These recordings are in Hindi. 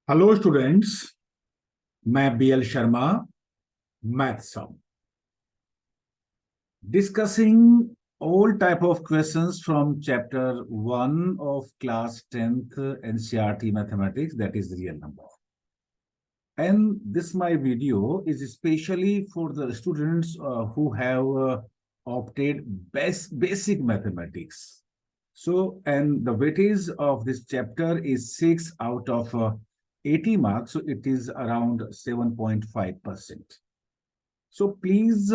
Hello students. मैं बीएल शर्मा, मैथ सब discussing all type of questions from chapter 1 of class 10th NCERT mathematics, that is real number. And this my video is especially for the students who have opted basic mathematics. So, and the weightage of this chapter is 6 out of 80 marks, so it is around 7.5%. So please,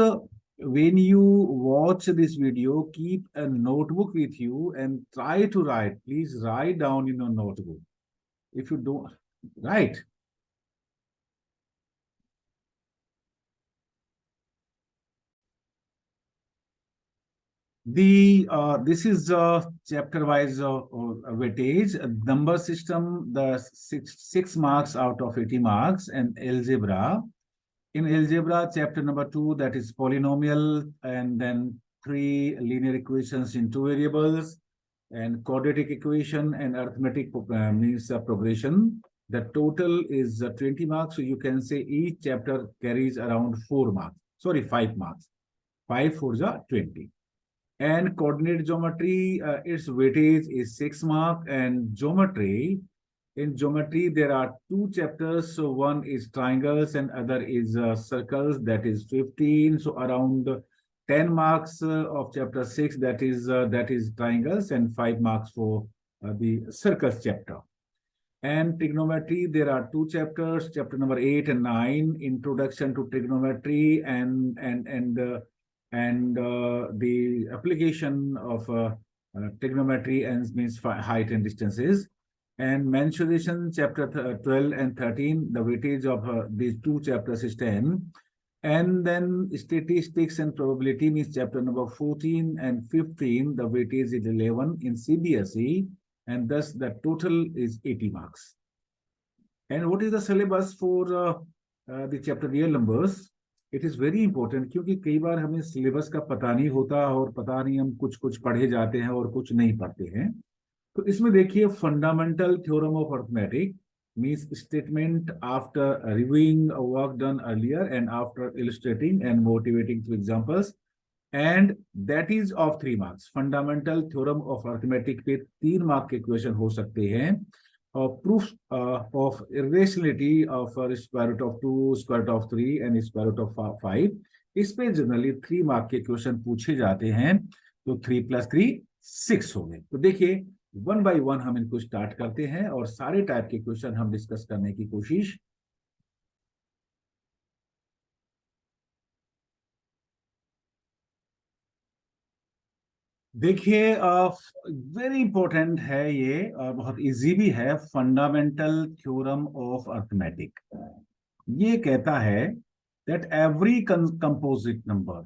when you watch this video, keep a notebook with you and try to write. Please write down in your notebook. If you don't, write. This is chapter wise weightage number system. The six marks out of 80 marks, and algebra. In algebra, chapter number 2, that is polynomial, and then 3 linear equations in 2 variables, and quadratic equation and arithmetic means progression. The total is 20 marks. So you can say each chapter carries around 4 marks. Sorry, 5 marks. 5 for the 20. And coordinate geometry, its weightage is 6 mark. And geometry, in geometry, there are 2 chapters. So one is triangles and other is circles, that is 15. So around 10 marks of chapter 6, that is triangles, and 5 marks for the circles chapter. And trigonometry, there are 2 chapters, chapter number 8 and 9, introduction to trigonometry and the application of trigonometry and means height and distances. And mensuration, chapter 12 and 13, the weightage of these 2 chapters is 10. And then statistics and probability means chapter number 14 and 15, the weightage is 11 in CBSE, and thus the total is 80 marks. And what is the syllabus for the chapter real numbers? It is very important, क्योंकि कई बार हमें सिलेबस का पता नहीं होता और पता नहीं हम कुछ कुछ पढ़े जाते हैं और कुछ नहीं पढ़ते हैं। तो इसमें देखिए, fundamental theorem of arithmetic means statement after reviewing a work done earlier and after illustrating and motivating through examples, and that is of 3 marks. Fundamental theorem of arithmetic पे 3 मार्क के क्वेश्चन हो सकते हैं। और proof of irrationality of square root of 2, square root of 3 and square root of 5, इस पे जनरली 3 मार्क के क्वेश्चन पूछे जाते हैं। तो 3 + 3 6 हो गए। तो देखिए, 1 by 1 हम इनको स्टार्ट करते हैं और सारे टाइप के क्वेश्चन हम डिस्कस करने की कोशिश। देखिए, वेरी इंपॉर्टेंट है ये, बहुत इजी भी है। फंडामेंटल थ्योरम ऑफ अर्थमेटिक ये कहता है that every composite number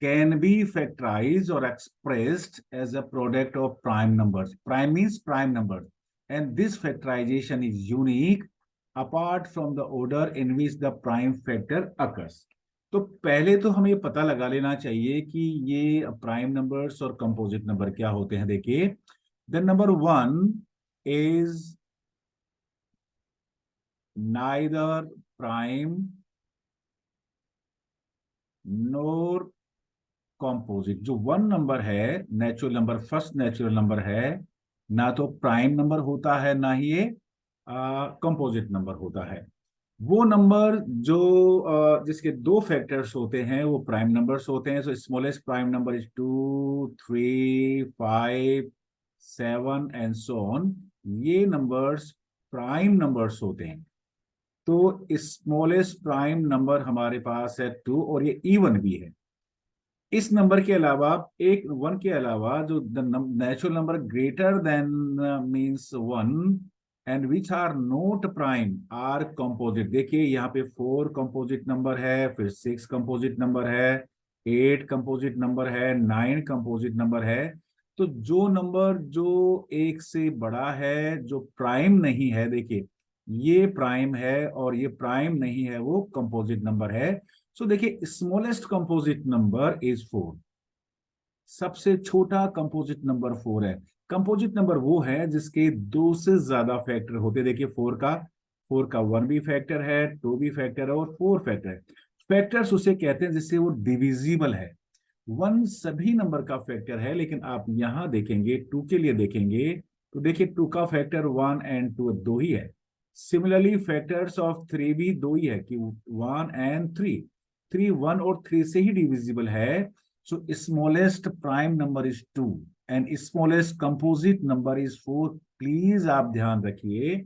can be factorized or expressed as a product of prime numbers. Prime means prime numbers, and this factorization is unique apart from the order in which the prime factor occurs. तो पहले तो हमें पता लगा लेना चाहिए कि ये प्राइम नंबर्स और कंपोजिट नंबर क्या होते हैं। देखिए, the number 1 is neither prime NOR composite. जो 1 नंबर है, natural number, first natural number है, ना तो प्राइम नंबर होता है ना ही ये कंपोजिट नंबर होता है। वो नंबर जो जिसके 2 फैक्टर्स होते हैं वो प्राइम नंबर्स होते हैं। सो smallest prime number is 2, 3, 5, 7 and so on. ये नंबर्स प्राइम नंबर्स होते हैं। तो स्मॉलेस्ट प्राइम नंबर हमारे पास है 2, और ये इवन भी है। इस नंबर के अलावा, एक 1 के अलावा, जो natural number greater than means 1 and which are not prime or composite. देखिए, यहाँ पे 4 कंपोजिट नंबर है, फिर 6 कंपोजिट नंबर है, 8 कंपोजिट नंबर है, 9 कंपोजिट नंबर है। तो जो नंबर जो 1 से बड़ा है, जो प्राइम नहीं है, देखिए ये प्राइम है और ये प्राइम नहीं है, वो कंपोजिट नंबर है। सो देखिए, स्मॉलेस्ट कंपोजिट नंबर इज 4। सबसे छोटा कंपोजिट नंबर 4 है। कंपोजिट नंबर वो है जिसके 2 से ज्यादा फैक्टर होते हैं। देखिए, 4 का 4 का 1 भी फैक्टर है, 2 भी फैक्टर है और 4 फैक्टर है। फैक्टर्स उसे कहते हैं जिससे वो डिविजिबल है। 1 सभी नंबर का फैक्टर है, लेकिन आप यहां देखेंगे 2 के लिए देखेंगे तो देखिए 2 का फैक्टर 1 एंड 2 दो ही है। सिमिलरली फैक्टर्स ऑफ 3 भी दो ही है कि 1 एंड 3। 3 1 और 3 से ही डिविजिबल है। सो smallest prime number is 2 and smallest composite number is 4। Please आप ध्यान रखिए।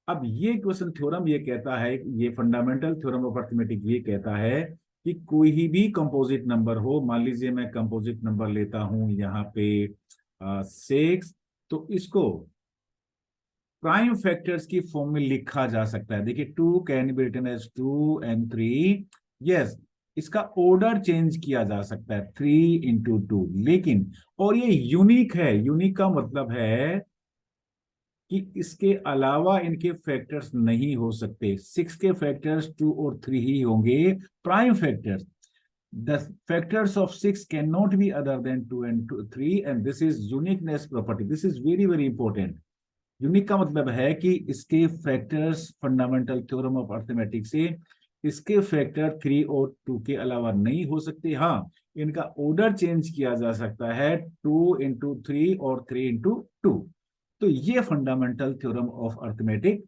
अब ये क्वेश्चन थ्योरम ये कहता है, ये फंडामेंटल थ्योरम ऑफ अर्थमेटिक ये कहता है कि कोई भी कंपोजिट नंबर हो, मान लीजिए मैं कंपोजिट नंबर लेता हूं यहाँ पे 6, तो इसको प्राइम फैक्टर्स की फॉर्म में लिखा जा सकता है। देखिए 2 can be written as 2 and 3। Yes, इसका ऑर्डर चेंज किया जा सकता है 3 × 2, लेकिन और ये यूनिक है। यूनिक का मतलब है कि इसके अलावा इनके फैक्टर्स नहीं हो सकते। 6 के फैक्टर्स 2 और 3 ही होंगे prime factors. The factors of 6 cannot be other than 2 and 3, and this is uniqueness property. This is very very important. Unique का मतलब है कि इसके factors fundamental theorem of arithmetics से इसके फैक्टर 3 और 2 के अलावा नहीं हो सकते। हाँ, इनका ऑर्डर चेंज किया जा सकता है 2 × 3 और 3 × 2। तो ये फंडामेंटल थ्योरम ऑफ अर्थमेटिक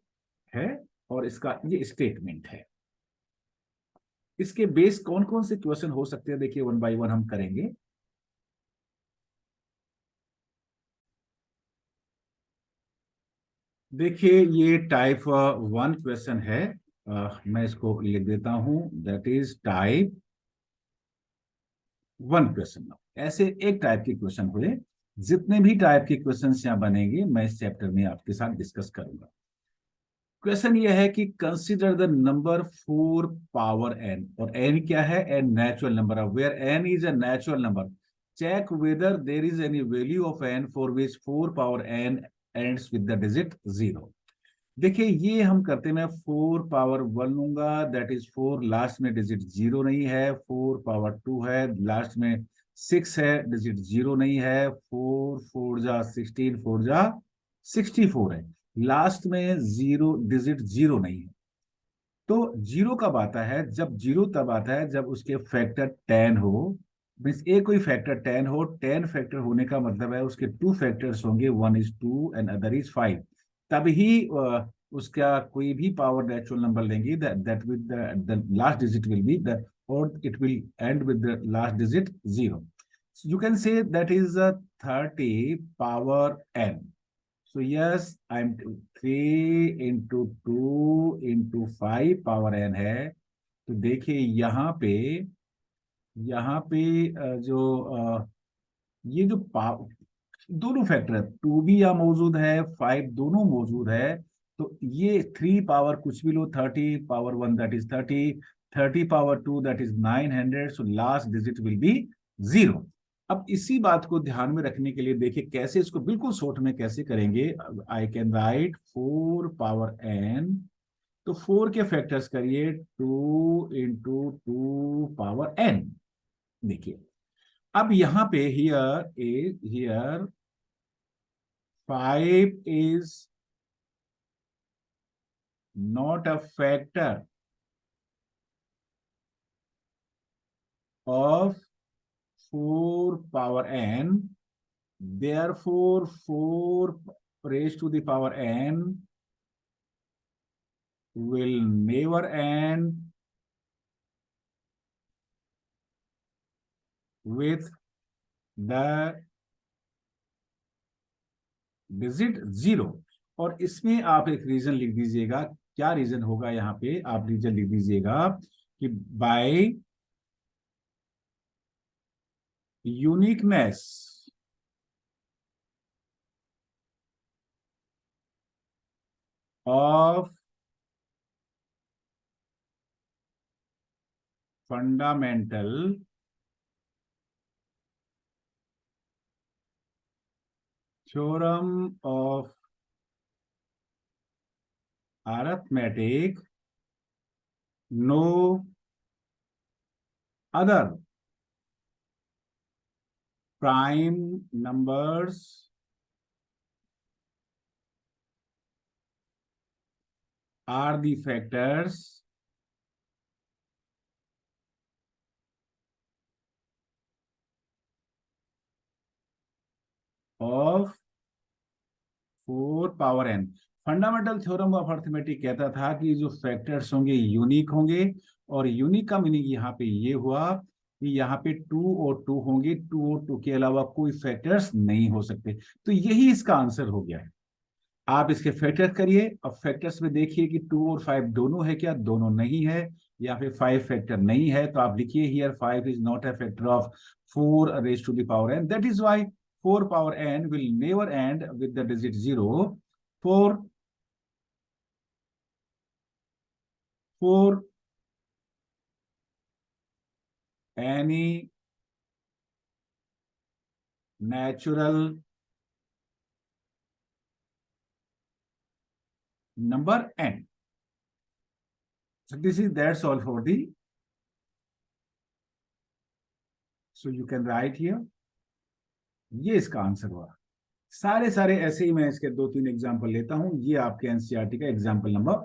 है और इसका ये स्टेटमेंट है। इसके बेस कौन कौन से क्वेश्चन हो सकते हैं, देखिए 1 बाय 1 हम करेंगे। देखिए ये टाइप 1 क्वेश्चन है। मैं इसको लिख देता हूं, दैट इज टाइप 1 क्वेश्चन। ऐसे एक टाइप के क्वेश्चन हुए। जितने भी टाइप के क्वेश्चन यहाँ बनेंगे मैं इस चैप्टर में आपके साथ डिस्कस करूंगा। क्वेश्चन ये है कि consider the number 4 power n, और n क्या है, n natural number. Where n is a natural number, check whether there is any value of n for which 4 power n ends with the digit 0। देखिए ये हम करते हैं, मैं 4 पावर 1 लूंगा, दैट इज 4, लास्ट में डिजिट 0 नहीं है। 4 पावर 2 है, लास्ट में 6 है, डिजिट 0 नहीं है। 4 4 जा 16, 4 जा 64 है, लास्ट में 0 डिजिट 0 नहीं है। तो जीरो कब आता है, जब जीरो तब आता है जब उसके फैक्टर 10 हो। मीन्स एक कोई फैक्टर 10 हो। 10 फैक्टर होने का मतलब है उसके 2 फैक्टर्स होंगे, 1 इज 2 एंड अदर इज 5। तभी उसका कोई भी पावर नेचुरल नंबर लेंगे, that with the last digit will be the, और it will end with the last digit 0। You can say that is 30 power n। So yes, I'm 3 × 2 × 5 power n है। तो देखिए यहाँ पे जो ये जो दोनों फैक्टर है, 2 भी यहाँ मौजूद है, 5 दोनों मौजूद है। तो ये 3 पावर कुछ भी लो, 30 power 1 that is 30, 30 power 2 that is 900। So last digit will B 0। अब इसी बात को ध्यान में रखने के लिए देखिए कैसे इसको बिल्कुल शॉर्ट में कैसे करेंगे। I can write 4 power n। तो 4 के फैक्टर्स करिए 2 × 2 पावर n। देखिए अब यहां पे here 5 is not a factor of 4 power n, therefore 4 raised to the power n will never end with the digit 0। और इसमें आप एक रीजन लिख दीजिएगा। क्या रीजन होगा यहाँ पे, आप रीजन लिख दीजिएगा कि by uniqueness of fundamental theorem of arithmetic, no other prime numbers are the factors of 4 power n। Fundamental theorem of arithmetic कहता था कि जो फैक्टर्स होंगे यूनिक होंगे, और यूनिक का मीनिंग यहाँ पे ये हुआ कि यहाँ पे 2 और 2 होंगे, 2 और 2 के अलावा कोई फैक्टर्स नहीं हो सकते। तो यही इसका आंसर हो गया है। आप इसके फैक्टर करिए। अब फैक्टर्स में देखिए कि 2 और 5 दोनों है क्या, दोनों नहीं है, या फिर 5 फैक्टर नहीं है, तो आप लिखिए here 5 is not a factor of 4 raise to the power n, that is why 4 power n will never end with the digit 0 for any natural number n. So that's all for the, so you can write here, ये इसका आंसर हुआ। सारे सारे ऐसे ही मैं इसके 2-3 एग्जांपल लेता हूं। ये आपके एनसीईआरटी का एग्जांपल नंबर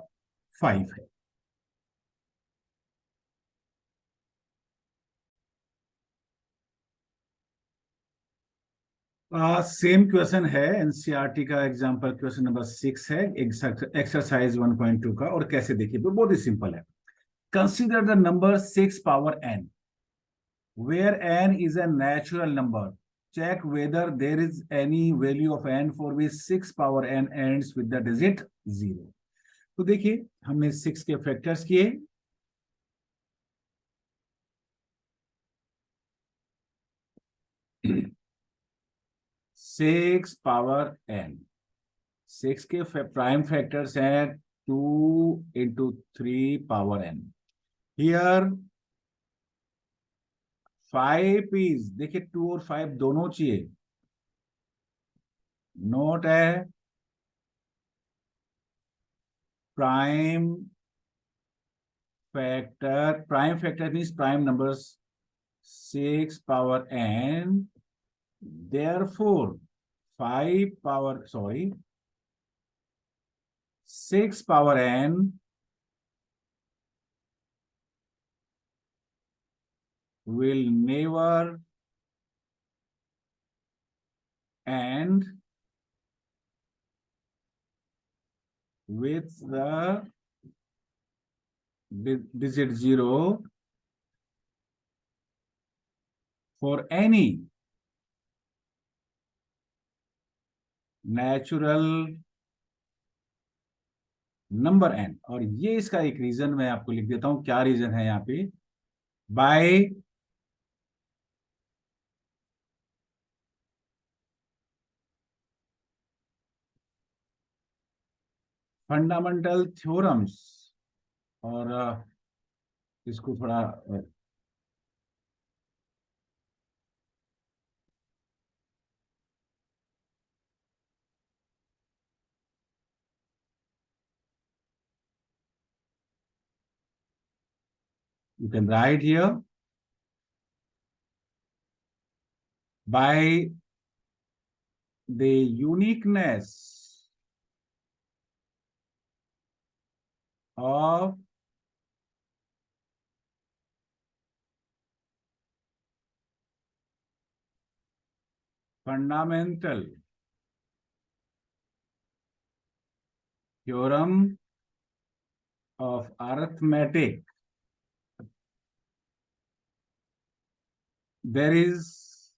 5 है। सेम क्वेश्चन है, एनसीईआरटी का एग्जांपल क्वेश्चन नंबर 6 है, एक्सरसाइज 1.2 का। और कैसे देखिए, तो बहुत ही सिंपल है। Consider the number 6 power n where n is a natural number. Check whether there is any value of n for which 6 power n ends with the digit 0. तो देखिए, हमने 6 के फैक्टर्स किए। सिक्स पावर n, 6 के प्राइम फैक्टर्स हैं 2 into 3 power n। Here 5 is, देखिए 2 और 5 दोनों चाहिए, नोट है prime factor. Prime factor means prime numbers 6 power n, therefore 5 power, sorry, 6 power n will never end with the digit 0 for any natural number n। और ये इसका एक रीजन मैं आपको लिख देता हूं, क्या रीजन है यहाँ पे। बाय फंडामेंटल थ्योरम्स, और इसको थोड़ा you can write here, by the uniqueness of fundamental theorem of arithmetic, there is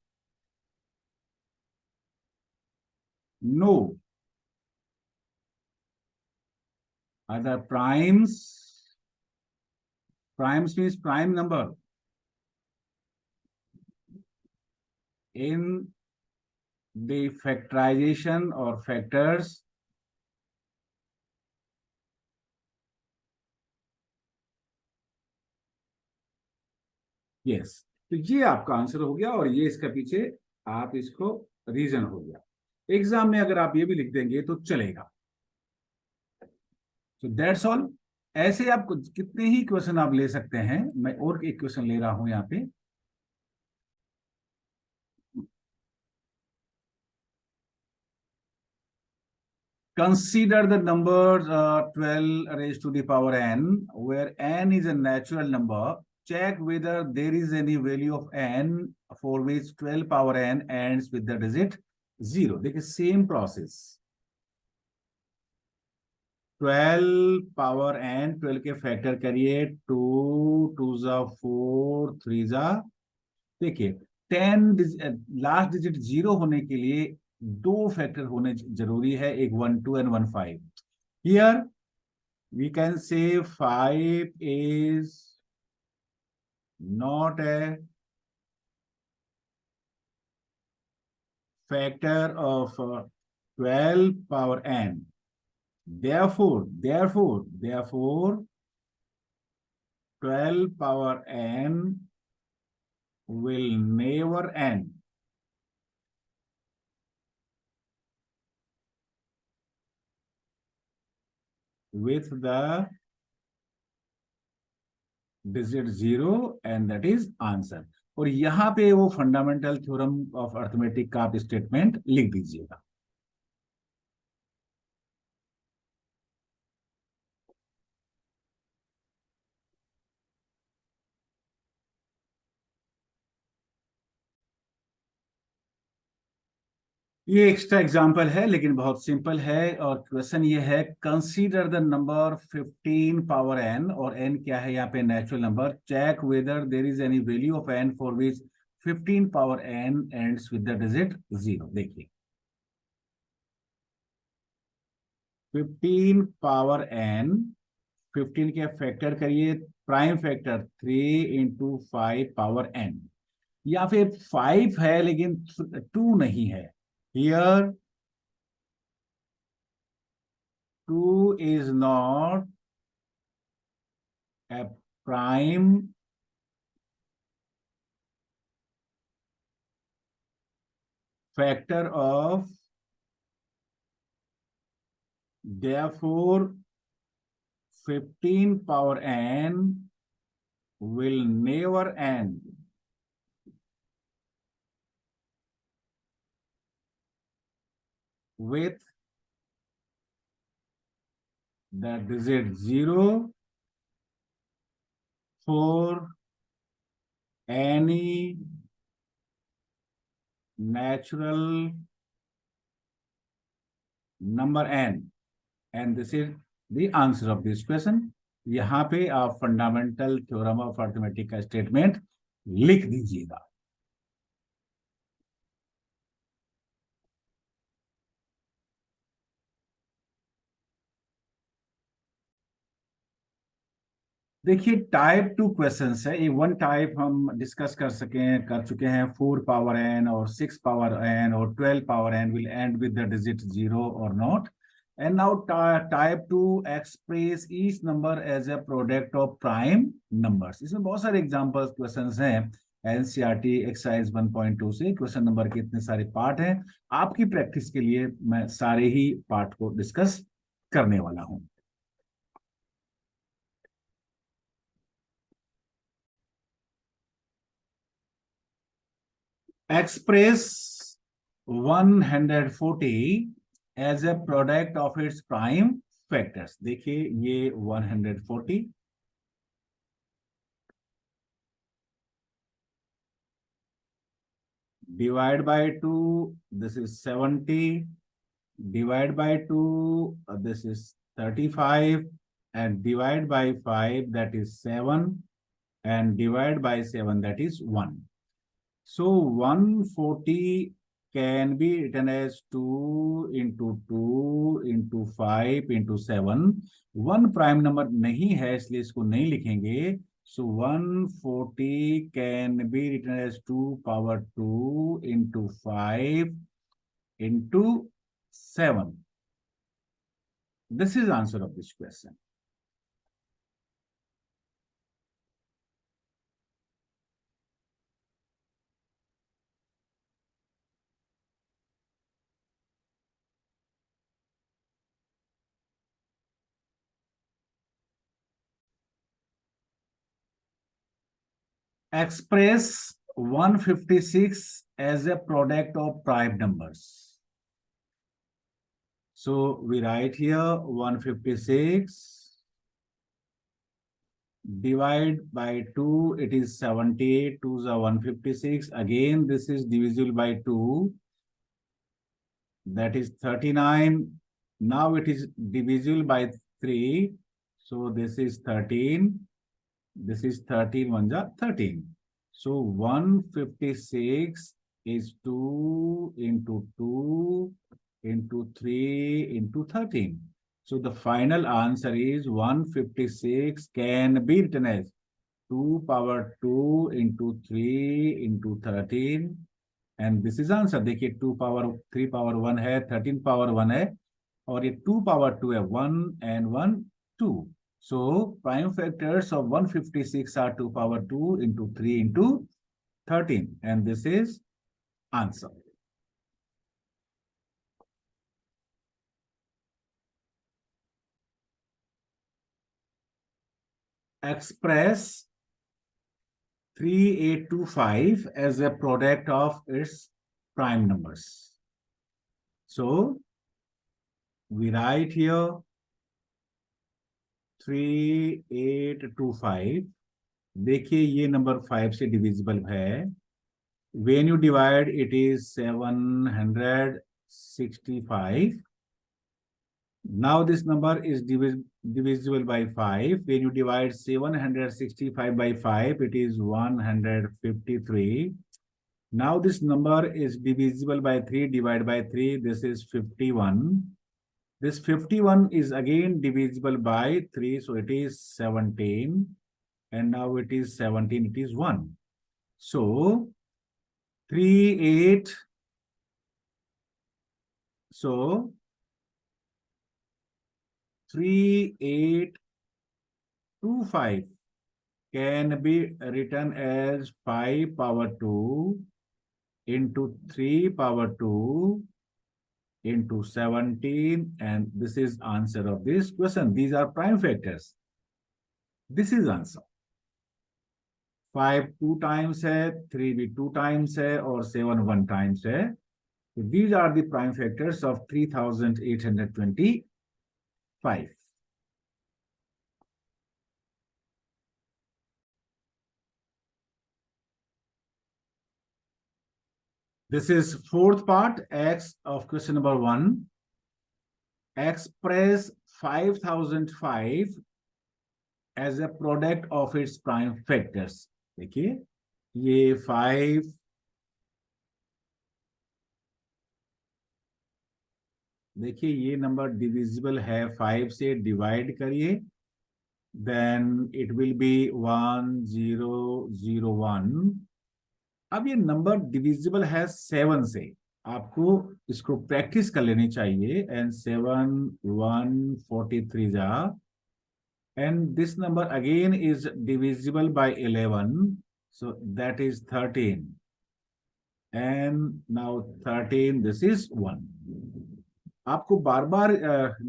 no other primes. Primes means prime number in the factorization or factors yes। तो ये आपका आंसर हो गया, और ये इसका पीछे आप इसको रीजन हो गया। एग्जाम में अगर आप ये भी लिख देंगे तो चलेगा। तो दैट्स ऑल। ऐसे आप कितने ही क्वेश्चन आप ले सकते हैं। मैं और एक क्वेश्चन ले रहा हूं यहाँ पे। Consider the number 12 raised to the power n, where n is a natural number. Check whether there is any value of n for which 12 power n ends with the digit 0. देखिए same process. 12 power n, 12 के फैक्टर करिए, 2 2 जा 4 3 जा, देखिए 10 लास्ट डिजिट 0 होने के लिए दो फैक्टर होने जरूरी है, एक 1 2 and 1 5. Here we can say 5 is not a factor of 12 power n. Therefore 12 power n will never end with the digit 0, and that is answer. और यहां पे वो फंडामेंटल थ्योरम ऑफ अर्थमेटिक का आप स्टेटमेंट लिख दीजिएगा. ये एक्स्ट्रा एग्जाम्पल है लेकिन बहुत सिंपल है, और क्वेश्चन ये है consider the number 15 power n, और n क्या है यहाँ पे natural number. Check whether there is any value of n for which 15 power n ends with the digit 0. देखिए 15 पावर n, 15 के फैक्टर करिए, prime factor 3 into 5 power n, या फिर 5 है लेकिन 2 नहीं है. Here 2 is not a prime factor of, therefore 15 power n will never end with the digit 0 for any natural number n, and this is the answer of this question. यहां पे आप फंडामेंटल थ्योरम ऑफ अर्थमेटिक का स्टेटमेंट लिख दीजिएगा. देखिए टाइप 2 क्वेश्चंस है. ये वन टाइप हम डिस्कस कर चुके हैं 4 पावर n और 6 पावर n और 12 power n will end with the digit 0 or not. And now type 2 express each number as a product of prime numbers. इसमें बहुत सारे एग्जांपल्स क्वेश्चंस हैं एनसीईआरटी एक्सरसाइज 1.2 से. क्वेश्चन नंबर के इतने सारे पार्ट हैं, आपकी प्रैक्टिस के लिए मैं सारे ही पार्ट को डिस्कस करने वाला हूं. Express 140 as a product of its prime factors. देखिए ये 140 divide by 2, this is 70, divide by 2, this is 35, and divide by 5, that is 7, and divide by 7, that is 1. So 140 can be written as 2 into 2 into 5 into 7. 1 prime number नहीं है इसलिए इसको नहीं लिखेंगे. So 140 can be written as 2 power 2 into 5 into 7. This is the answer of this question. Express 156 as a product of prime numbers. So we write here 156 divide by 2, it is 78, 2 is 156. Again, this is divisible by 2, that is 39. Now it is divisible by 3, so this is 13. This is 13, 1 is 13. So 156 is 2 into 2 into 3 into 13. So the final answer is 156 can be written as 2 power 2 into 3 into 13. And this is answer. देखिए 2 power 3 power 1 है, 13 power 1 है, और ये 2 power 2 है, 1 and 1 2. So prime factors of 156 are 2 power 2 into 3 into 13, and this is answer. Express 3825 as a product of its prime numbers. So we write here 3825. देखिए ये नंबर 5 से डिविजिबल है. When you divide, it is 765. Now this number is divisible by 5. When you divide 765 by 5, it is 153. Now this number is divisible by 3, divide by 3, this is 51. This 51 is again divisible by 3, so it is 17. And now it is 17, it is 1. So 38. So 3825 can be written as 5 power 2 into 3 power 2 into 17, and this is answer of this question. These are prime factors. This is answer. 5 2 times है, 3 भी 2 times है, और 7 1 times है. So these are the prime factors of 3825. This is fourth part, X of question number 1. Express 5005 as a product of its prime factors. देखिए ये 5, देखिए ये नंबर डिविजिबल है 5 से, डिवाइड करिए, देन इट विल बी 1001. अब ये नंबर डिविजिबल है 7 से, आपको इसको प्रैक्टिस कर लेनी चाहिए. एंड 7 143 जा, and this number again is divisible by 11, so that is 13. And now 13, this is 1. आपको बार बार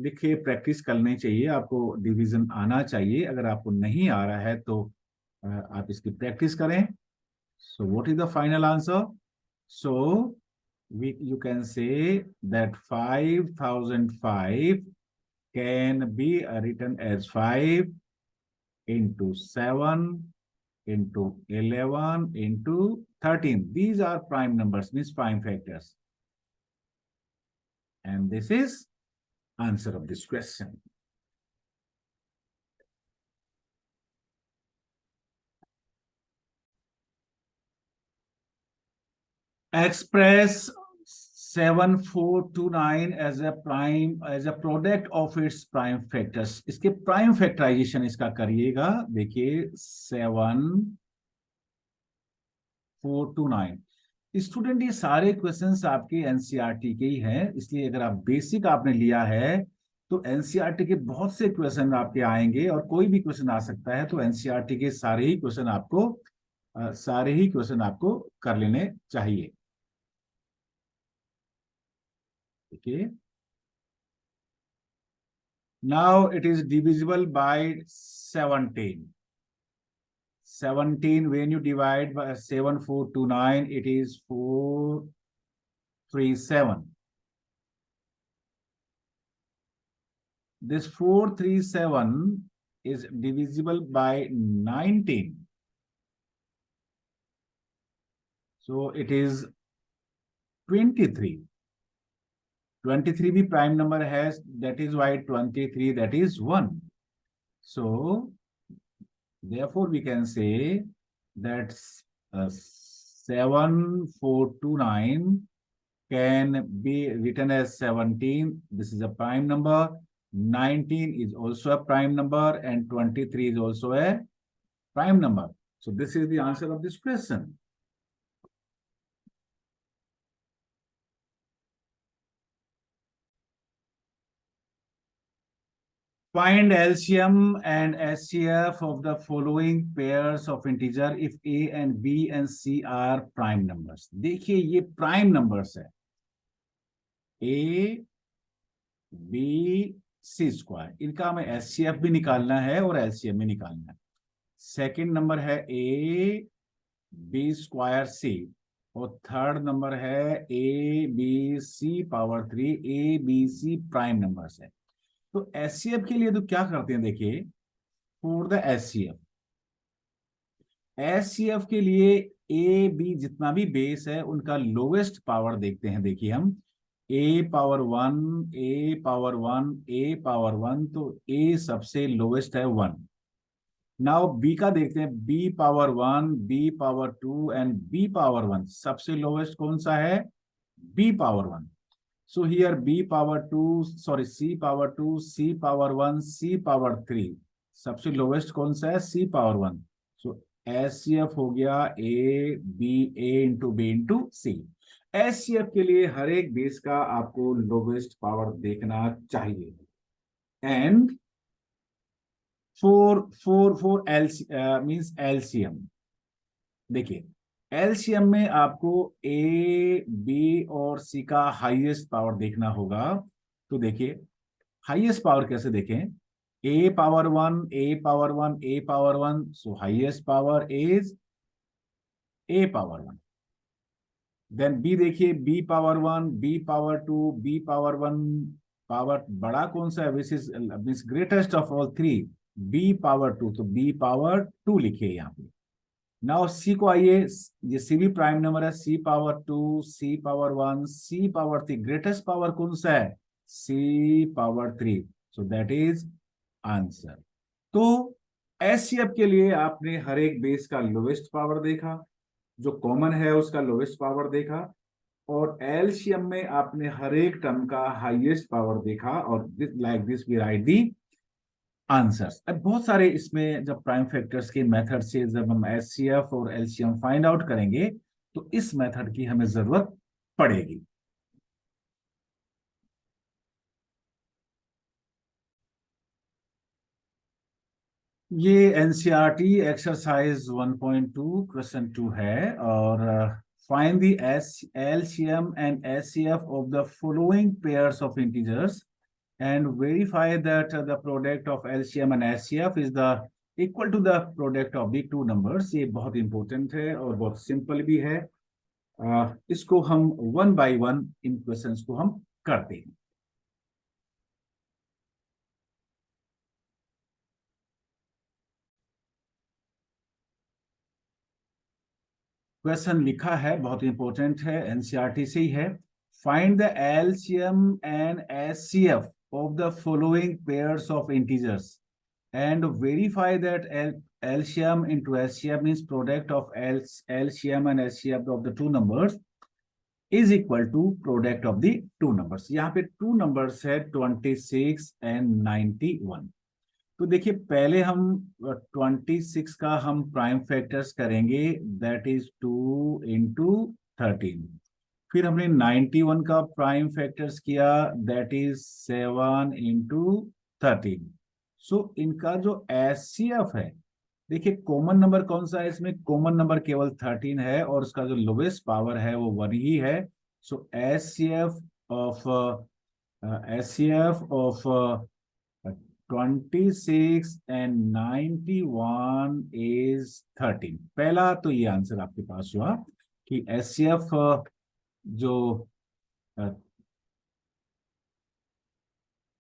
लिखे प्रैक्टिस करनी चाहिए, आपको डिवीजन आना चाहिए. अगर आपको नहीं आ रहा है तो आप इसकी प्रैक्टिस करें. So what is the final answer? So you can say that 5005 can be written as 5 into 7 into 11 into 13. These are prime numbers, means prime factors. And this is answer of this question. Express 7429 as a product of its prime factors. इसके prime factorization इसका करिएगा. देखिए 7429. स्टूडेंट ये सारे क्वेश्चंस आपके एनसीईआरटी के ही हैं, इसलिए अगर आप बेसिक आपने लिया है तो एनसीईआरटी के बहुत से क्वेश्चन आपके आएंगे, और कोई भी क्वेश्चन आ सकता है. तो एनसीईआरटी के सारे ही क्वेश्चन आपको कर लेने चाहिए. Okay. Now it is divisible by 17. 17, when you divide by 7429, it is 437. this 437 is divisible by 19. So it is 23. 23 भी prime number has, that is why 23, that is 1. So therefore we can say that 7429 can be written as 17. This is a prime number. 19 is also a prime number, and 23 is also a prime number. So this is the answer of this question. Find LCM and SCF of the following pairs of integer if A and B and C are prime numbers. देखिए ये prime numbers है, A, B, C स्क्वायर, इनका हमें SCF भी निकालना है और LCM भी निकालना है. सेकेंड नंबर है A, B स्क्वायर C, और थर्ड नंबर है A, B, C power 3, A, B, C prime numbers है. तो एचसीएफ के लिए तो क्या करते हैं, देखिए फॉर द एचसीएफ के लिए ए बी जितना भी बेस है उनका लोवेस्ट पावर देखते हैं. देखिए हम ए power 1, A power 1, A power 1, तो ए सबसे लोवेस्ट है 1. नाउ बी का देखते हैं, B power 1, B power 2 and B power 1. सबसे लोवेस्ट कौन सा है? B power 1. So here B power 2, sorry C power 2, C power 1, C power 3. सबसे लोवेस्ट कौन सा है? C power 1. So SCF हो गया A B, A into B into C. SCF के लिए हर एक बेस का आपको लोवेस्ट पावर देखना चाहिए. And for means LCM, देखिए एलसीएम में आपको ए, बी और सी का हाईएस्ट पावर देखना होगा. तो देखिए हाईएस्ट पावर कैसे देखें? A power 1, A power 1, A power 1. So highest power is A power 1. Then B देखिए, B power 1, B power 2, B power 1. Power बड़ा कौन सा है? Which is means greatest of all 3, B power 2. तो बी पावर 2 लिखिए यहाँ पे. नाउ सी को आइए, ये सी भी प्राइम नंबर है. C power 2, C power 1, C power 3. Greatest power कौन सा है? C power 3. So that is answer. तो एचसीएफ के लिए आपने हर एक बेस का लोवेस्ट पावर देखा, जो कॉमन है उसका लोवेस्ट पावर देखा, और एलसीएम में आपने हर एक टर्म का हाईएस्ट पावर देखा, और like this we write the answers. अब बहुत सारे इसमें जब प्राइम फैक्टर्स के मेथड से जब हम एचसीएफ और एलसीएम फाइंड आउट करेंगे तो इस मेथड की हमें जरूरत पड़ेगी. ये एनसीईआरटी एक्सरसाइज 1.2 क्वेश्चन 2 है, और find the LCM and HCF of the following pairs of integers and verify that the product of LCM and HCF is the equal to the product of the two numbers. ये बहुत इंपॉर्टेंट है और बहुत सिंपल भी है. इसको हम one by one in questions को हम करते हैं. क्वेश्चन लिखा है, बहुत इंपॉर्टेंट है, एनसीईआरटी से ही है. Find the LCM and HCF of the following pairs of integers and verify that LCM into HCF means product of LCM and HCF of the two numbers is equal to product of the two numbers. यहाँ पे two numbers है 26 and 91. तो देखिए पहले हम 26 का हम प्राइम फैक्टर्स करेंगे, दैट इज 2 into 13. फिर हमने 91 का प्राइम फैक्टर्स किया, दैट इज 7 into 13. सो इनका जो एचसीएफ है, देखिए कॉमन नंबर कौन सा है इसमें? कॉमन नंबर केवल 13 है, और उसका जो लोवेस्ट पावर है वो 1 ही है. सो एचसीएफ ऑफ 26 and 91 is 13. पहला तो ये आंसर आपके पास हुआ कि एचसीएफ जो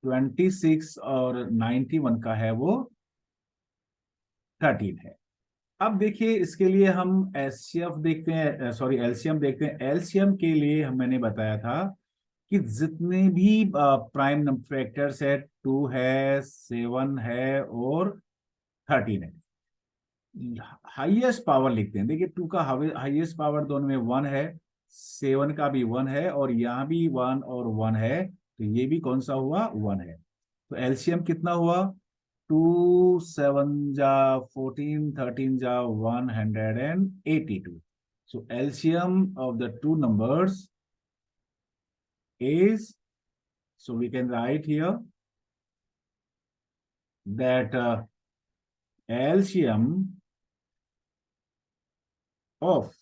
26 और 91 का है वो 13 है। अब देखिए इसके लिए हम एचसीएफ देखते हैं, सॉरी एलसीएम देखते हैं। एलसीएम के लिए मैंने बताया था कि जितने भी प्राइम नंबर फैक्टर्स है, 2 है, 7 है और 13 है, हाईएस्ट पावर लिखते हैं। देखिए 2 का हाईएस्ट पावर दोनों में 1 है, 7 का भी 1 है और यहाँ भी 1 और 1 है, तो ये भी कौन सा हुआ, 1 है। तो एलसीएम कितना हुआ, 2 7 जा 14, 13 जा 182। So LCM of the two numbers is, so we can write here that LCM of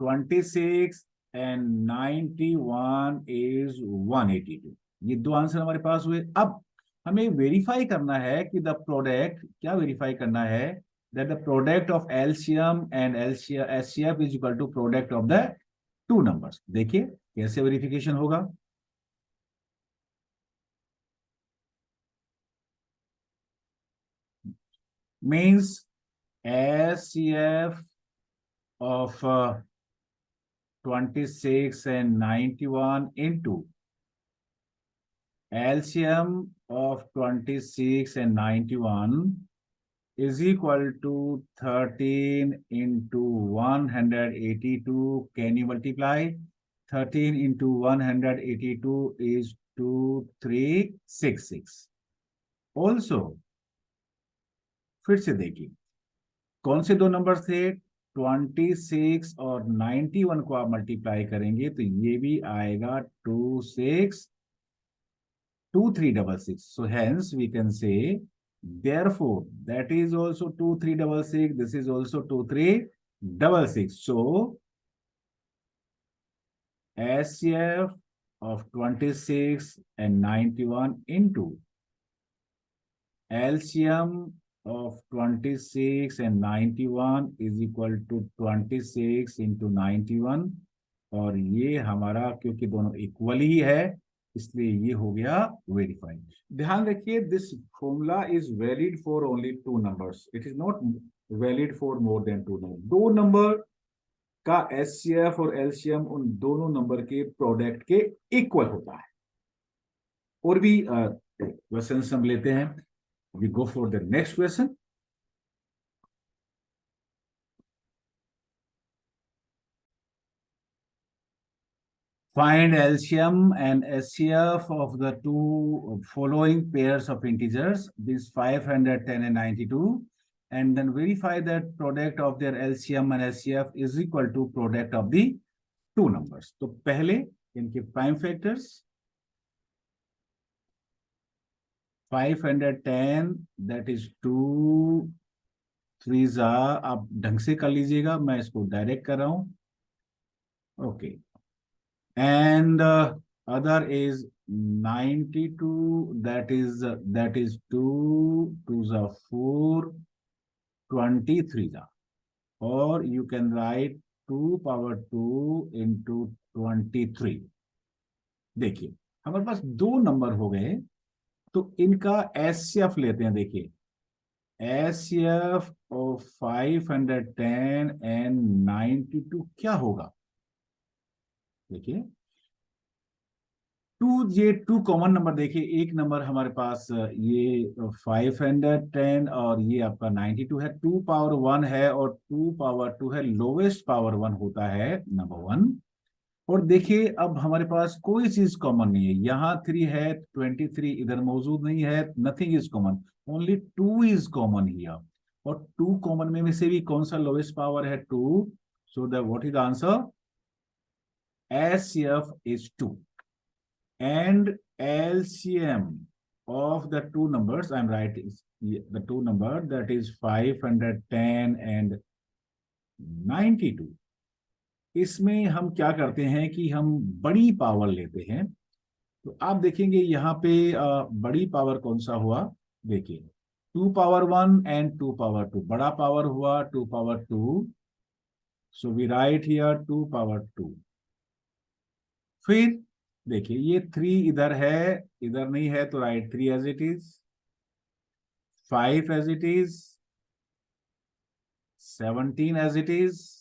26 and 91 is 182। ये दो आंसर हमारे पास हुए। अब हमें वेरीफाई करना है कि द प्रोडक्ट, क्या वेरीफाई करना है, that the product of LCM and HCF is equal to product of the two numbers. देखिए कैसे वेरिफिकेशन होगा। Means HCF of 26 and 91 into LCM of 26 and 91 is equal to 13 into 182. Can you multiply? 13 into 182 is 2366। Also, फिर से देखिए कौन से दो नंबर थे, 26 और 91 को आप मल्टीप्लाई करेंगे तो ये भी आएगा 2366। So hence we can say therefore that is also 2366, this is also 2366। So HCF of 26 and 91 into LCM of 26 and 91 is equal to 26 into 91, और ये हमारा क्योंकि दोनों इक्वल ही है इसलिए ये हो गया वेरीफाइड। ध्यान रखिए this formula is valid for only two numbers, it is not valid for more than two number. दो नंबर का एचसीएफ और एलसीएम उन दोनों नंबर के प्रोडक्ट के इक्वल होता है। और भी क्वेश्चन हम लेते हैं। We go for the next question. Find LCM and SCF of the two following pairs of integers, these 510 and 92, and then verify that product of their LCM and SCF is equal to product of the two numbers। तो पहले इनके प्राइम फैक्टर्स 510 that is 2 3 आप ढंग से कर लीजिएगा, मैं इसको डायरेक्ट कर रहा हूं। Okay, and other is 92 that is 2 2s are 4 23 or you can write 2 power 2 into 23। देखिए हमारे पास दो नंबर हो गए तो इनका एचसीएफ लेते हैं। देखिए एचसीएफ ऑफ 510 एंड 92 क्या होगा, देखिए ये टू कॉमन नंबर। देखिए एक नंबर हमारे पास ये 510 और ये आपका 92 है, 2 पावर 1 है और 2 पावर 2 है, लोवेस्ट पावर 1 होता है नंबर 1। और देखिए अब हमारे पास कोई चीज कॉमन नहीं है, यहाँ 3 है, 23 इधर मौजूद नहीं है, nothing is common, only 2 is common here. और 2 कॉमन में से भी कौन सा लोवेस्ट पावर है, 2। So the what is the answer, HCF is 2 and LCM of the two numbers I'm writing the two number that is 510 and 92। इसमें हम क्या करते हैं कि हम बड़ी पावर लेते हैं। तो आप देखेंगे यहाँ पे बड़ी पावर कौन सा हुआ, देखिए 2 पावर 1 एंड 2 पावर 2, बड़ा पावर हुआ 2 power 2। So we write here 2 power 2। फिर देखिए ये 3 इधर है, इधर नहीं है, तो write 3 as it is, 5 as it is, 17 as it is,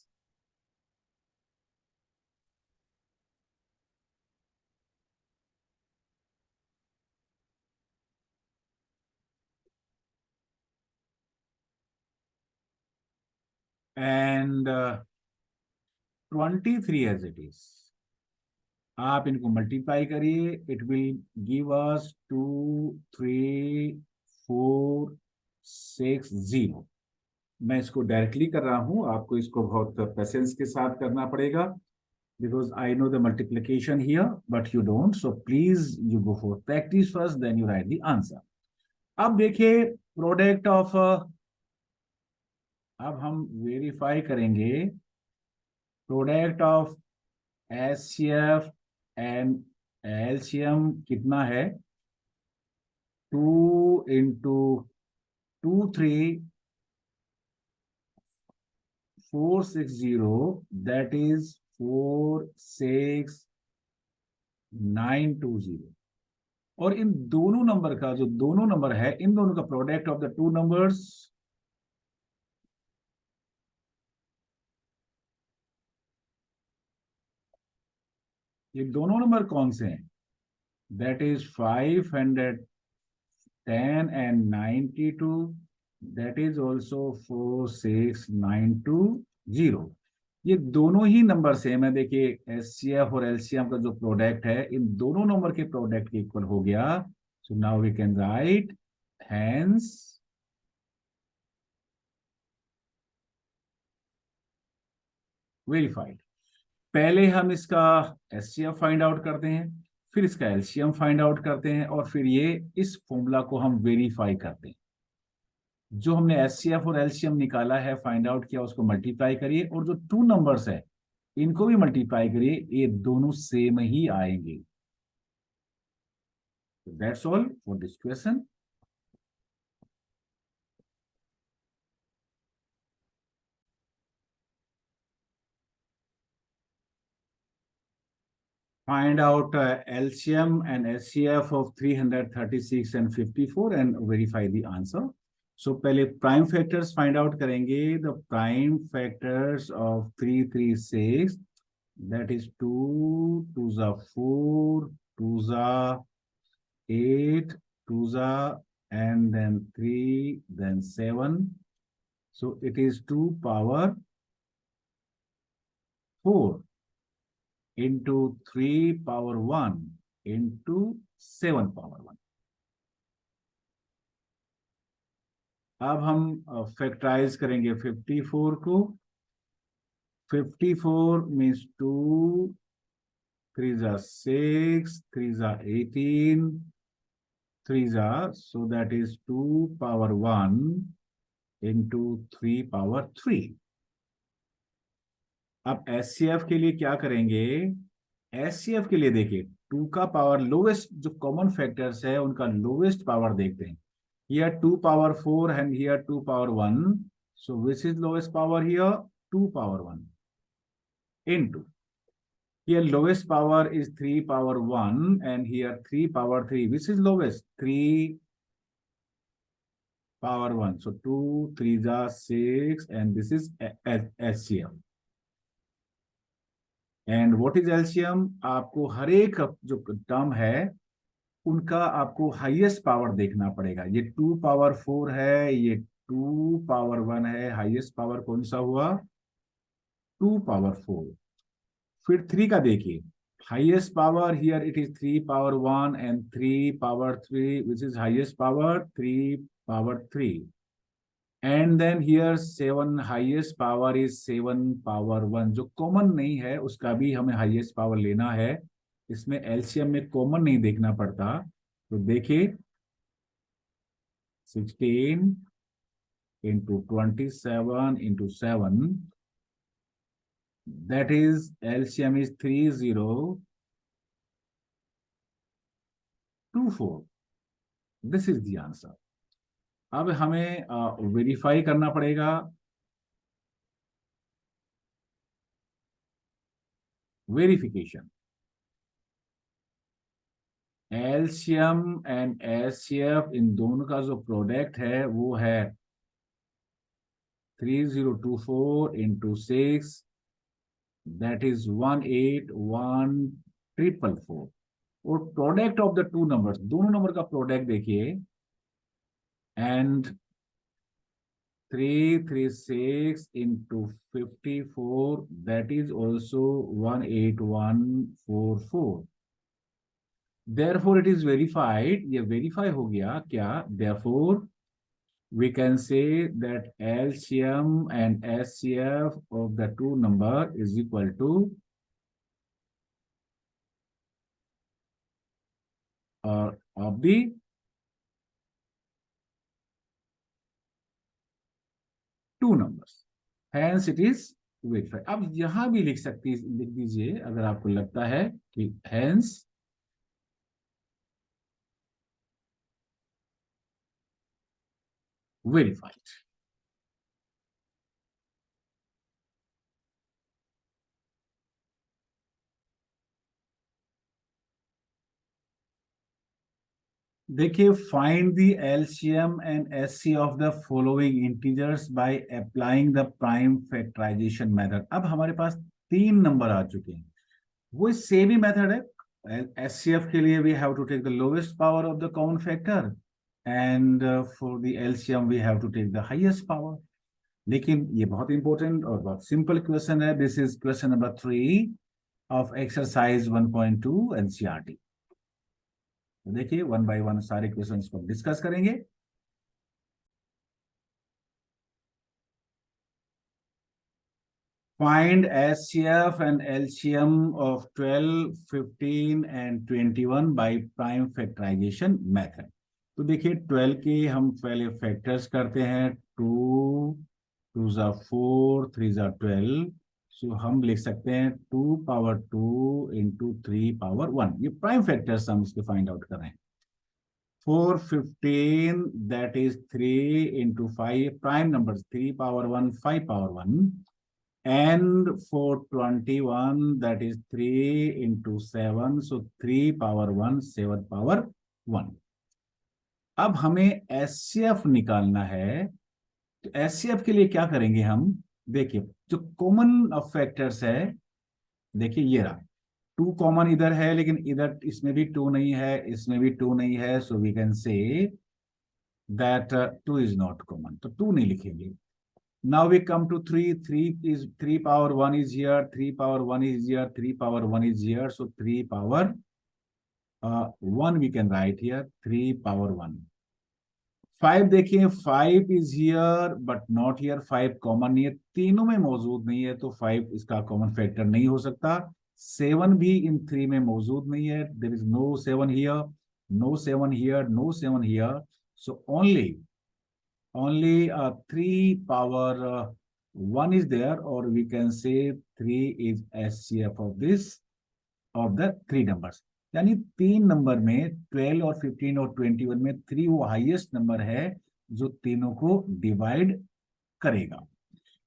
and 23 as it is. आप इनको मल्टीप्लाई करिए, इट विल गिव अस 2, 3, 4, 6, 0। मैं इसको डायरेक्टली कर रहा हूं, आपको इसको बहुत पेशेंस के साथ करना पड़ेगा, because I know the multiplication here but you don't, so please you go for practice first, then you write the answer. अब देखिए प्रोडक्ट ऑफ, अब हम वेरीफाई करेंगे product of HCF and LCM कितना है। 2 into 2, 3, 4, 6, 0, that is 4, 6, 9, 2, 0। और इन दोनों नंबर का, जो दोनों नंबर है, इन दोनों का product of the two numbers, ये दोनों नंबर कौन से हैं? That is 510 and 92, that is also 4, 6, 9, 2, 0। ये दोनों ही नंबर सेम है। देखिए एचसीएफ और एलसीएम का जो प्रोडक्ट है इन दोनों नंबर के प्रोडक्ट के इक्वल हो गया। So now we can write hence verified. पहले हम इसका एचसीएफ फाइंड आउट करते हैं, फिर इसका एलसीएम फाइंड आउट करते हैं, और फिर ये इस फॉर्मूला को हम वेरीफाई करते हैं। जो हमने एचसीएफ और एलसीएम निकाला है, फाइंड आउट किया, उसको मल्टीप्लाई करिए, और जो टू नंबर्स है इनको भी मल्टीप्लाई करिए, ये दोनों सेम ही आएंगे। That's all for this question. Find out LCM and SCF of 336 and 54 and verify the answer. So पहले prime factors find out करेंगे। The prime factors of 336, that is 2, 2s are 4, 2s are 8, 2s are, and then 3, then 7. So it is 2 power 4 into 3 power 1 into 7 power 1। अब हम फैक्टराइज करेंगे 54 को। 54 means 2, 3s are 6, 3s are 18, 3s are, so that is 2 power 1 into 3 power 3। अब एचसीएफ के लिए क्या करेंगे? एचसीएफ के लिए देखिए 2 का पावर लोवेस्ट, जो कॉमन फैक्टर्स है उनका लोवेस्ट पावर देखते हैं। Here 2 power 4 and here 2 power 1. So which is lowest power here? 2 power 1 into. Here lowest power is 3 power 1 and here 3 power 3. Which is lowest? 3 power 1. So 2, 3 are 6 and this is LCM. And what is LCM? आपको हर एक जो टर्म है उनका आपको हाईएस्ट पावर देखना पड़ेगा। ये 2 पावर 4 है, ये 2 पावर 1 है, हाईएस्ट पावर कौन सा हुआ? 2 पावर 4। फिर 3 का देखिए, highest power here it is 3 power 1 and 3 power 3, which is highest power 3 power 3। And then here 7, highest power is 7 power 1। जो कॉमन नहीं है उसका भी हमें हाईएस्ट पावर लेना है। इसमें एलसीएम में कॉमन नहीं देखना पड़ता। तो देखिए 16 into 27 into 7, that is LCM is 3024। This is the answer. अब हमें वेरीफाई करना पड़ेगा। वेरिफिकेशन, एलसीएम एंड एचसीएफ इन दोनों का जो प्रोडक्ट है वो है 3024 इंटू 6, दैट इज 181,444। और product of the two numbers, दोनों नंबर का प्रोडक्ट देखिए, and 336 into 54, that is also 18144। Therefore it is verified, ये verify हो गया क्या? Therefore we can say that LCM and SCF of the two number is equal to of the two numbers, hence it is verified। अब यहां भी लिख दीजिए अगर आपको लगता है कि hence verified। देखिए, find the LCM and HCF of the following integers by applying the prime factorisation method. अब हमारे पास तीन नंबर आ चुके हैं, वो सेम ही मेथड है। एचसीएफ के लिए we have to take the lowest power of the common factor, and for the LCM we have to take the highest power. लेकिन ये बहुत इंपॉर्टेंट और बहुत सिंपल क्वेश्चन है। This is question number 3 of exercise 1.2 NCERT. देखिए, वन बाय वन सारे क्वेश्चंस को डिस्कस करेंगे। Find SCF and LCM of 12, 15 and 21 by prime factorization method। तो देखिए, 12 के हम पहले फैक्टर्स करते हैं। 2 2 जा 4, 3 जा 12। सो हम लिख सकते हैं 2 पावर 2 इंटू 3 पावर 1। ये प्राइम फैक्टर्स हम इसके फाइंड आउट कर रहे हैं। 4 15, that is 3 into 5, prime numbers 3 power 1, 5 power 1, and for 21, that is 3 into 7, so 3 power 1, 7 power 1। अब हमें एचसीएफ निकालना है, तो एचसीएफ के लिए क्या करेंगे हम? देखिए, जो कॉमन फैक्टर्स है, देखिए ये रहा। 2 कॉमन इधर है, लेकिन इधर इसमें भी 2 नहीं है, इसमें भी 2 नहीं है, so we can say that 2 is not common, तो 2 नहीं लिखेंगे। Now we come to 3, 3 power 1 is here, 3 power 1 is here, 3 power 1 is here, so 3 power 1 we can write here, 3 power 1। 5 देखिए, 5 is here but not here, 5 common नहीं है, तीनों में मौजूद नहीं है, तो 5 इसका कॉमन फैक्टर नहीं हो सकता। 7 भी इन 3 में मौजूद नहीं है, there is no 7 here, no 7 here, no 7 here, so only 3 power 1 is there, or we can say 3 is SCF of this, of the 3 numbers। यानी 3 नंबर में 12 और 15 और 21 में 3 वो हाईएस्ट नंबर है जो तीनों को डिवाइड करेगा।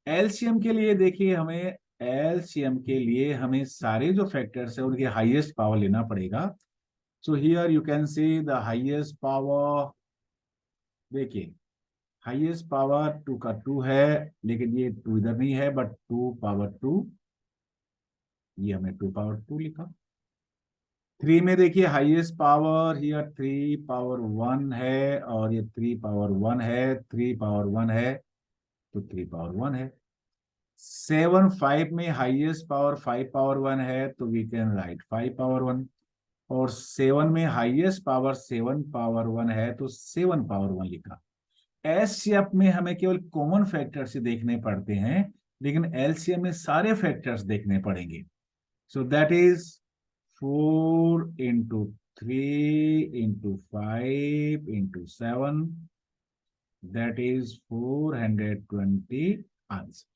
एलसीएम के लिए देखिए, हमें एलसीएम के लिए हमें सारे जो फैक्टर्स है उनके हाईएस्ट पावर लेना पड़ेगा। So here you can see the highest power. देखिए, हाईएस्ट पावर 2 का 2 है, लेकिन ये 2 इधर नहीं है, बट 2 पावर 2, ये हमने 2 पावर 2 लिखा। 3 में देखिए, हाईएस्ट पावर हियर 3 पावर 1 है, और ये 3 पावर 1 है, 3 पावर 1 है, तो 3 पावर 1 है। 7 5 में हाईएस्ट पावर 5 पावर 1 है, तो वी कैन राइट 5 पावर 1। और 7 में हाईएस्ट पावर 7 पावर 1 है, तो 7 पावर 1 लिखा। एचसीएफ में हमें केवल कॉमन फैक्टर्स ही देखने पड़ते हैं, लेकिन एलसीएम में सारे फैक्टर्स देखने पड़ेंगे। सो that is 4 into 3 into 5 into 7, that is 420 answer.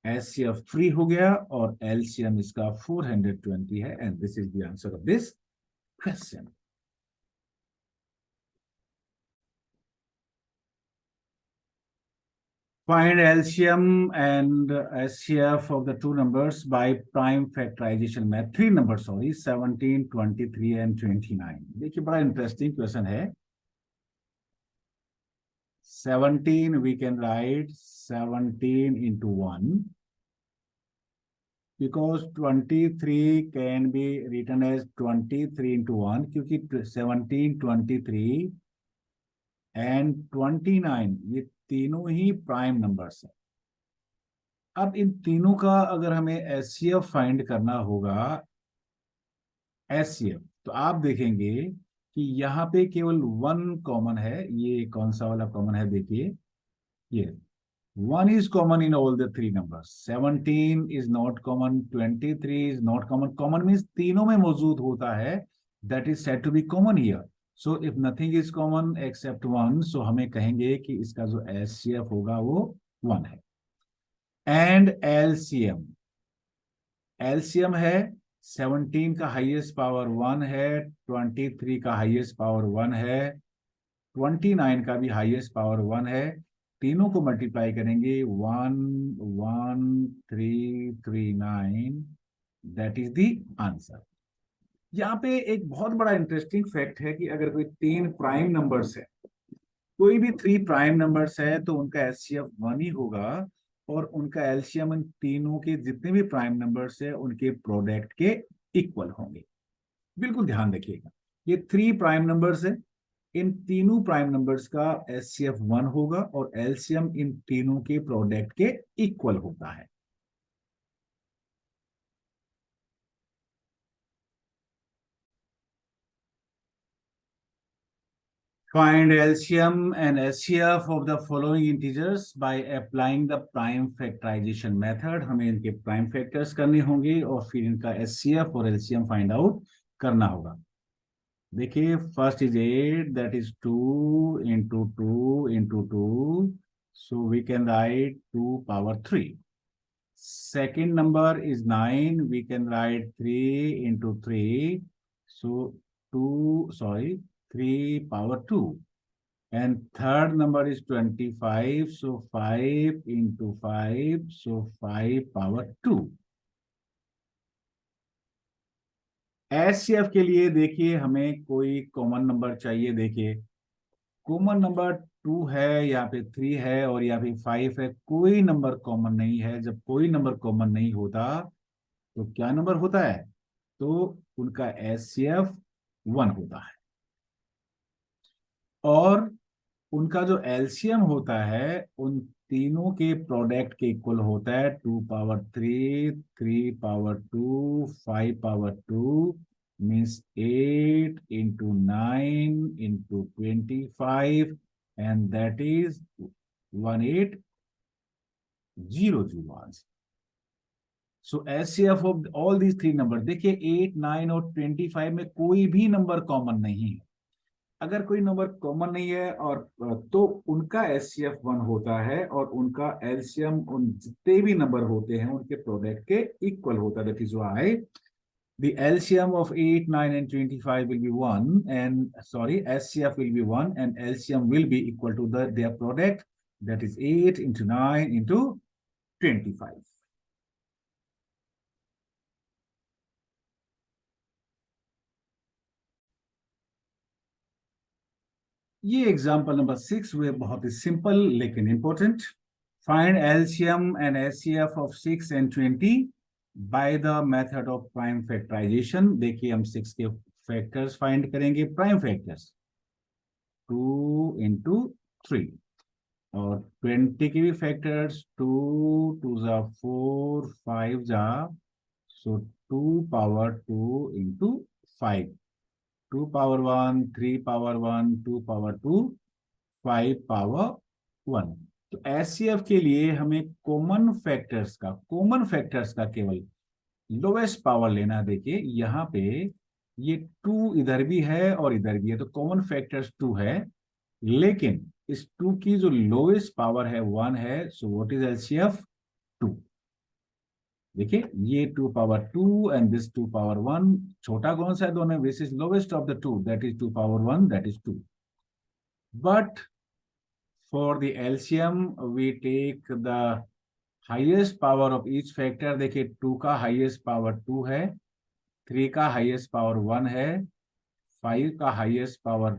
HCF free हो गया और एलसीएम इसका 420 है, and this is the answer of this question. Find LCM and SCF of the two numbers by prime factorization method. Three numbers, sorry, 17, 23 and 29. देखिए बड़ा इंटरेस्टिंग क्वेश्चन है. 17 we can write 17 into 1 because 23 can be written as 23 into 1 क्योंकि 17, 23 and 29 ये तीनों ही प्राइम नंबर्स हैं. अब इन तीनों का अगर हमें एचसीएफ फाइंड करना होगा, एचसीएफ, तो आप देखेंगे कि यहाँ पे केवल वन कॉमन है. ये कौन सा वाला कॉमन है? देखिए, ये one is common in all the three numbers. 17 is not common, 23 is not common. Common means तीनों में मौजूद होता है. That is said to be common here. So if nothing is common except one, so हमें कहेंगे कि इसका जो एचसीएफ होगा वो वन है. एंड एलसीएम, एलसीएम है 17 का हाईएस्ट पावर 1 है, 23 का हाईएस्ट पावर 1 है, 29 का भी हाईएस्ट पावर 1 है. तीनों को मल्टीप्लाई करेंगे 1 1 3 3 9. That is the answer. यहाँ पे एक बहुत बड़ा इंटरेस्टिंग फैक्ट है कि अगर कोई तीन प्राइम नंबर्स है, कोई भी थ्री प्राइम नंबर्स है, तो उनका एचसीएफ वन ही होगा और उनका एलसीएम इन तीनों के जितने भी प्राइम नंबर्स है उनके प्रोडक्ट के इक्वल होंगे. बिल्कुल ध्यान रखिएगा, ये थ्री प्राइम नंबर्स है, इन तीनों प्राइम नंबर्स का एचसीएफ वन होगा और एलसीएम इन तीनों के प्रोडक्ट के इक्वल होता है. Find LCM and SCF of the following integers by applying the prime factorization method. हमें इनके प्राइम फैक्टर्स करने होंगे और फिर इनका SCF और LCM फाइंड आउट करना होगा. देखिए, first is 8, that is 2 into 2 into 2, so we can write 2 power 3. Second number is 9, we can write 3 into 3, so 3 power 2. And third number is 25, so 5 into 5, so 5 power 2. HCF के लिए देखिए हमें कोई कॉमन नंबर चाहिए. देखिए, कॉमन नंबर 2 है, यहाँ पे 3 है और यहाँ पे 5 है. कोई नंबर कॉमन नहीं है. जब कोई नंबर कॉमन नहीं होता तो क्या नंबर होता है? तो उनका एचसीएफ 1 होता है. और उनका जो एलसीएम होता है उन तीनों के प्रोडक्ट के इक्वल होता है. 2 power 3, 3 power 2, 5 power 2 means 8 into 9 into 25 and that is 1800. So SCF of all these three numbers, देखिए 8, 9 और 25 में कोई भी नंबर कॉमन नहीं है. अगर कोई नंबर कॉमन नहीं है और तो उनका एचसीएफ 1 होता है और उनका एलसीएम उन जितने भी नंबर होते हैं उनके प्रोडक्ट के इक्वल होता है. That is why the LCM of 8, 9 and 25 will be 1 and SCF will be 1 and LCM will be equal to their product, that is 8 into 9 into 25. ये एग्जांपल नंबर 6 हुए बहुत ही सिंपल लेकिन important. Find LCM and HCF of 6 and 20 by the method of prime factorisation. देखिए, हम 6 के फैक्टर्स फाइंड करेंगे. प्राइम फैक्टर्स 2 into 3 और 20 के भी फैक्टर्स 2 2 जा 4 5 जा, सो 2 power 2 into 5. 2 power 1, 3 power 1, 2 power 2, 5 power 1. तो एचसीएफ के लिए हमें कॉमन फैक्टर्स का केवल लोवेस्ट पावर लेना. देखिए यहाँ पे ये 2 इधर भी है और इधर भी है, तो कॉमन फैक्टर्स 2 है, लेकिन इस 2 की जो लोवेस्ट पावर है 1 है. So what is LCF? 2. देखिए, ये 2 पावर 2 एंड दिस 2 पावर 1. छोटा कौन सा है दोनों? This is lowest of the 2, that is 2 power 1, that is 2. But For the LCM, we take the highest power of each factor. देखिए 2 का highest power 2 है, 3 का highest power 1 है, 5 का highest power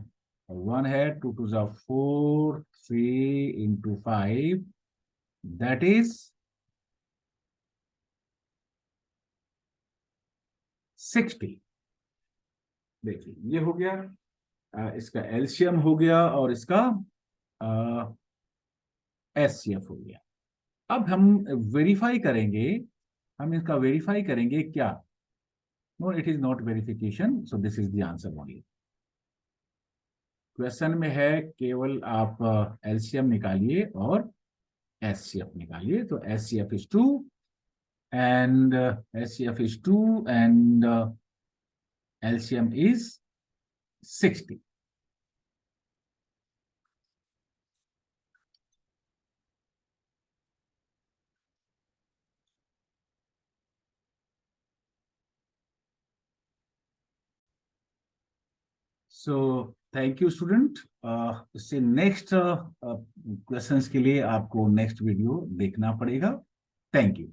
1 है, 2 to the 4, 3 into 5, that is 60. देखिए ये हो गया, इसका एलसीएम हो गया और इसका एचसीएफ हो गया। अब हम वेरीफाई करेंगे, हम इसका वेरीफाई करेंगे क्या? No, it is not verification, so this is the answer only. Question में है केवल आप एलसीएम निकालिए और एचसीएफ निकालिए। तो HCF is 2 and HCF is 2 and LCM is 60. So thank you student. इससे नेक्स्ट क्वेश्चंस के लिए आपको नेक्स्ट वीडियो देखना पड़ेगा। Thank you.